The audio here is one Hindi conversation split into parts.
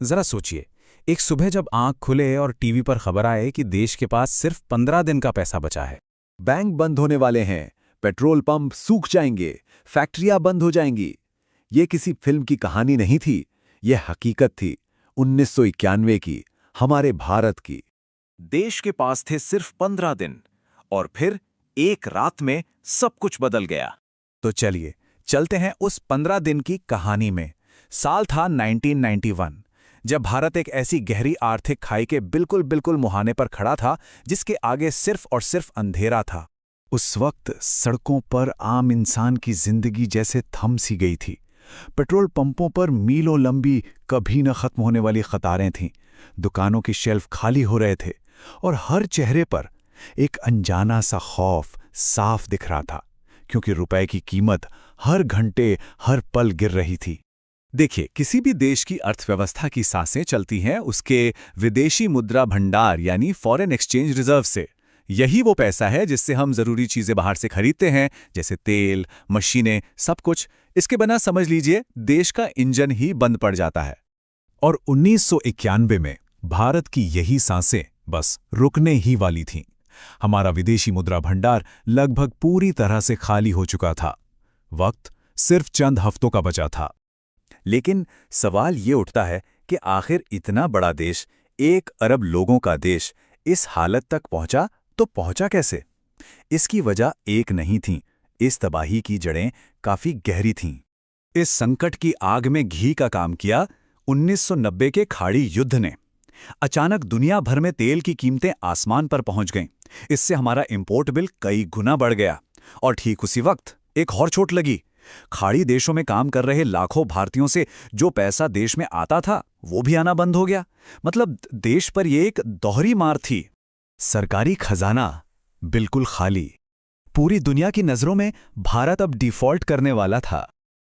जरा सोचिए, एक सुबह जब आंख खुले और टीवी पर खबर आए कि देश के पास सिर्फ 15 दिन का पैसा बचा है। बैंक बंद होने वाले हैं, पेट्रोल पंप सूख जाएंगे, फैक्ट्रियां बंद हो जाएंगी। ये किसी फिल्म की कहानी नहीं थी, ये हकीकत थी 1991 की, हमारे भारत की। देश के पास थे सिर्फ 15 दिन और फिर एक रात में सब कुछ बदल गया। तो चलिए चलते हैं उस 15 दिन की कहानी में। साल था 1991, जब भारत एक ऐसी गहरी आर्थिक खाई के बिल्कुल मुहाने पर खड़ा था जिसके आगे सिर्फ और सिर्फ अंधेरा था। उस वक्त सड़कों पर आम इंसान की जिंदगी जैसे थम सी गई थी। पेट्रोल पंपों पर मीलों लंबी कभी न खत्म होने वाली कतारें थीं। दुकानों की शेल्फ खाली हो रहे थे और हर चेहरे पर एक अनजाना सा खौफ साफ दिख रहा था, क्योंकि रुपए की कीमत हर घंटे हर पल गिर रही थी। देखिए, किसी भी देश की अर्थव्यवस्था की सांसें चलती हैं उसके विदेशी मुद्रा भंडार यानी फॉरेन एक्सचेंज रिजर्व से। यही वो पैसा है जिससे हम जरूरी चीजें बाहर से खरीदते हैं, जैसे तेल, मशीनें, सब कुछ। इसके बिना समझ लीजिए देश का इंजन ही बंद पड़ जाता है। और 1991 में भारत की यही सांसें बस रुकने ही वाली थीं। हमारा विदेशी मुद्रा भंडार लगभग पूरी तरह से खाली हो चुका था। वक्त सिर्फ चंद हफ्तों का बचा था। लेकिन सवाल ये उठता है कि आखिर इतना बड़ा देश, 1 अरब लोगों का देश, इस हालत तक पहुंचा तो पहुंचा कैसे? इसकी वजह एक नहीं थी, इस तबाही की जड़ें काफी गहरी थीं। इस संकट की आग में घी का काम किया 1990 के खाड़ी युद्ध ने। अचानक दुनिया भर में तेल की कीमतें आसमान पर पहुंच गईं। इससे हमारा इंपोर्ट बिल कई गुना बढ़ गया। और ठीक उसी वक्त एक और चोट लगी। खाड़ी देशों में काम कर रहे लाखों भारतीयों से जो पैसा देश में आता था वो भी आना बंद हो गया। मतलब देश पर यह एक दोहरी मार थी। सरकारी खजाना बिल्कुल खाली। पूरी दुनिया की नजरों में भारत अब डिफॉल्ट करने वाला था।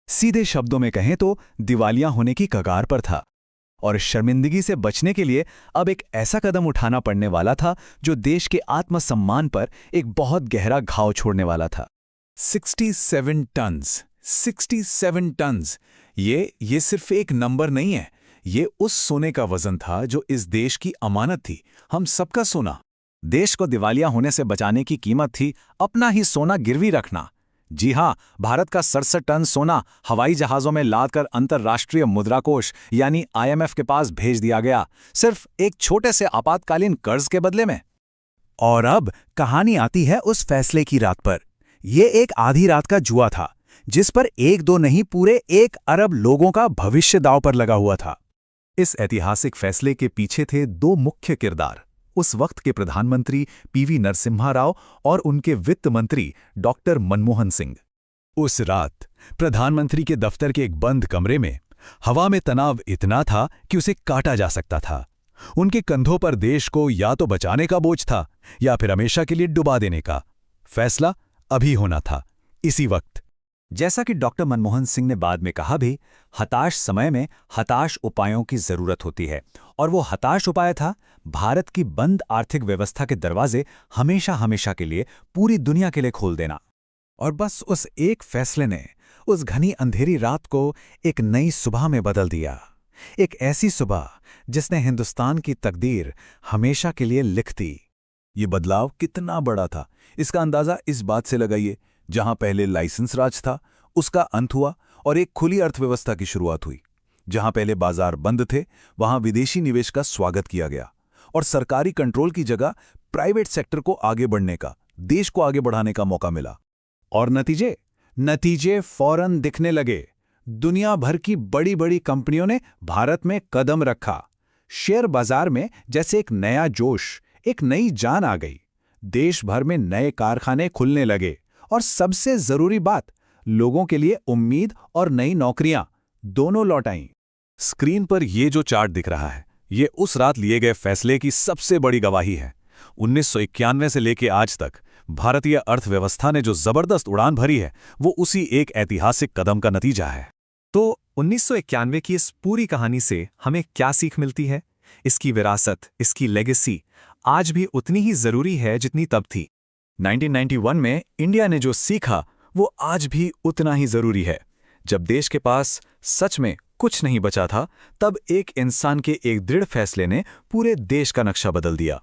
सीधे शब्दों में कहें तो दिवालिया होने की कगार पर था। और शर्मिंदगी से बचने के लिए अब एक ऐसा कदम उठाना पड़ने वाला था जो देश के आत्मसम्मान पर एक बहुत गहरा घाव छोड़ने वाला था। 67 टन्स, 67 टन्स। ये सिर्फ एक नंबर नहीं है, ये उस सोने का वजन था जो इस देश की अमानत थी, हम सबका सोना। देश को दिवालिया होने से बचाने की कीमत थी अपना ही सोना गिरवी रखना। जी हां, भारत का 67 टन सोना हवाई जहाजों में लादकर अंतर्राष्ट्रीय मुद्रा कोष यानी IMF के पास भेज दिया गया, सिर्फ एक छोटे से आपातकालीन कर्ज के बदले में। और अब कहानी आती है उस फैसले की रात पर। ये एक आधी रात का जुआ था जिस पर एक दो नहीं पूरे 1 अरब लोगों का भविष्य दांव पर लगा हुआ था। इस ऐतिहासिक फैसले के पीछे थे 2 मुख्य किरदार, उस वक्त के प्रधानमंत्री PV नरसिम्हा राव और उनके वित्त मंत्री डॉक्टर मनमोहन सिंह। उस रात प्रधानमंत्री के दफ्तर के एक बंद कमरे में हवा में तनाव इतना था कि उसे काटा जा सकता था। उनके कंधों पर देश को या तो बचाने का बोझ था या फिर हमेशा के लिए डुबा देने का। फैसला अभी होना था, इसी वक्त। जैसा कि डॉक्टर मनमोहन सिंह ने बाद में कहा भी, हताश समय में हताश उपायों की जरूरत होती है। और वो हताश उपाय था भारत की बंद आर्थिक व्यवस्था के दरवाजे हमेशा के लिए पूरी दुनिया के लिए खोल देना। और बस उस एक फैसले ने उस घनी अंधेरी रात को एक नई सुबह में बदल दिया। एक ऐसी सुबह जिसने हिंदुस्तान की तकदीर हमेशा के लिए लिख दी। ये बदलाव कितना बड़ा था, इसका अंदाजा इस बात से लगाइए, जहां पहले लाइसेंस राज था उसका अंत हुआ और एक खुली अर्थव्यवस्था की शुरुआत हुई। जहां पहले बाजार बंद थे वहां विदेशी निवेश का स्वागत किया गया और सरकारी कंट्रोल की जगह प्राइवेट सेक्टर को आगे बढ़ने का, देश को आगे बढ़ाने का मौका मिला। और नतीजे फौरन दिखने लगे। दुनिया भर की बड़ी बड़ी कंपनियों ने भारत में कदम रखा। शेयर बाजार में जैसे एक नया जोश, एक नई जान आ गई। देश भर में नए कारखाने खुलने लगे और सबसे जरूरी बात, लोगों के लिए उम्मीद और नई नौकरियां दोनों लौट आईं। स्क्रीन पर ये जो चार्ट दिख रहा है, ये उस रात लिए गए फैसले की सबसे बड़ी गवाही है। 1991 से लेकर आज तक भारतीय अर्थव्यवस्था ने जो जबरदस्त उड़ान भरी है, वो उसी एक ऐतिहासिक कदम का नतीजा है। तो 1991 की इस पूरी कहानी से हमें क्या सीख मिलती है? इसकी विरासत, इसकी लेगेसी आज भी उतनी ही जरूरी है जितनी तब थी। 1991 में इंडिया ने जो सीखा वो आज भी उतना ही जरूरी है। जब देश के पास सच में कुछ नहीं बचा था, तब एक इंसान के एक दृढ़ फैसले ने पूरे देश का नक्शा बदल दिया।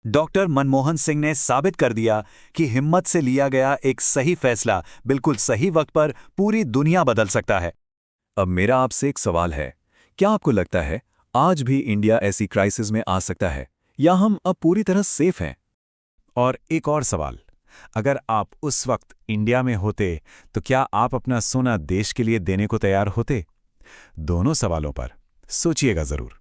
डॉक्टर मनमोहन सिंह ने साबित कर दिया कि हिम्मत से लिया गया एक सही फैसला बिल्कुल सही वक्त पर पूरी दुनिया बदल सकता है। अब मेरा आपसे एक सवाल है, क्या आपको लगता है आज भी इंडिया ऐसी क्राइसिस में आ सकता है, या हम अब पूरी तरह सेफ हैं? और एक और सवाल, अगर आप उस वक्त इंडिया में होते तो क्या आप अपना सोना देश के लिए देने को तैयार होते? दोनों सवालों पर सोचिएगा जरूर।